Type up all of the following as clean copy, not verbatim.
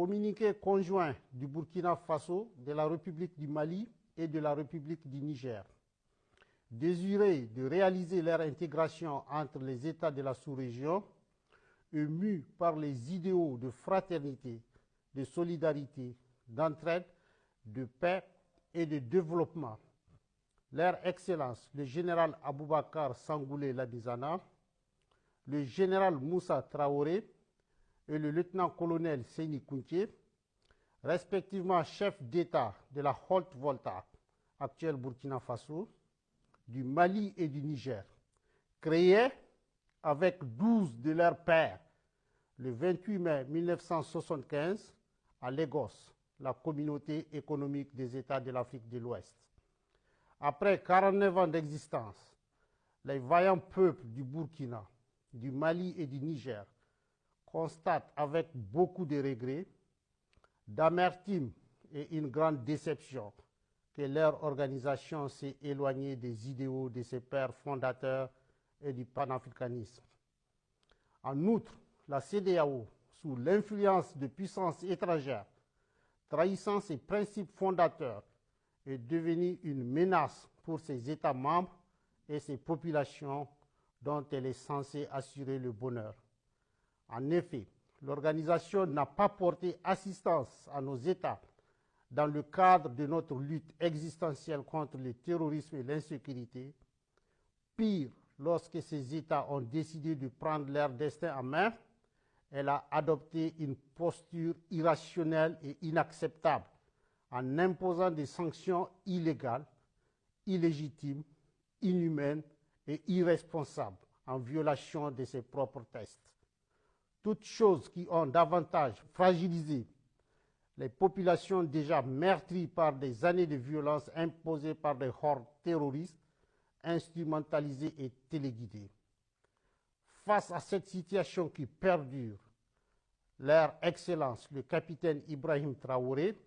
Communiqué conjoint du Burkina Faso, de la République du Mali et de la République du Niger. Désireux de réaliser leur intégration entre les États de la sous-région, et mus par les idéaux de fraternité, de solidarité, d'entraide, de paix et de développement. Leur Excellence, le général Aboubakar Sangoulé Labizana, le général Moussa Traoré et le lieutenant-colonel Seyni Kounché, respectivement chefs d'État de la Haute-Volta, actuelle Burkina Faso, du Mali et du Niger, créés avec 12 de leurs pairs le 28 mai 1975 à Lagos, la communauté économique des États de l'Afrique de l'Ouest. Après 49 ans d'existence, les vaillants peuples du Burkina, du Mali et du Niger constatent avec beaucoup de regrets, d'amertume et une grande déception que leur organisation s'est éloignée des idéaux de ses pères fondateurs et du panafricanisme. En outre, la CEDEAO, sous l'influence de puissances étrangères, trahissant ses principes fondateurs, est devenue une menace pour ses États membres et ses populations dont elle est censée assurer le bonheur. En effet, l'organisation n'a pas porté assistance à nos États dans le cadre de notre lutte existentielle contre le terrorisme et l'insécurité. Pire, lorsque ces États ont décidé de prendre leur destin en main, elle a adopté une posture irrationnelle et inacceptable en imposant des sanctions illégales, illégitimes, inhumaines et irresponsables en violation de ses propres textes. Toutes choses qui ont davantage fragilisé les populations déjà meurtries par des années de violence imposées par des hordes terroristes, instrumentalisées et téléguidées. Face à cette situation qui perdure, leur Excellence, le capitaine Ibrahim Traoré,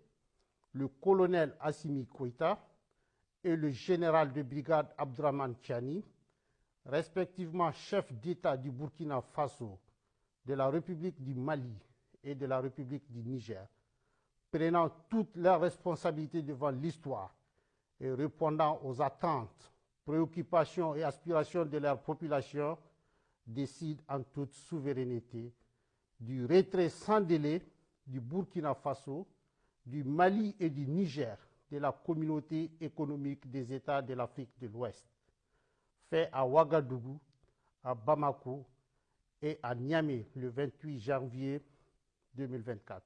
le colonel Assimi Koïta et le général de brigade Abdraman Tchani, respectivement chefs d'État du Burkina Faso, de la République du Mali et de la République du Niger, prenant toutes leurs responsabilités devant l'histoire et répondant aux attentes, préoccupations et aspirations de leur population, décident en toute souveraineté du retrait sans délai du Burkina Faso, du Mali et du Niger de la communauté économique des États de l'Afrique de l'Ouest, fait à Ouagadougou, à Bamako et à Niamey le 28 janvier 2024.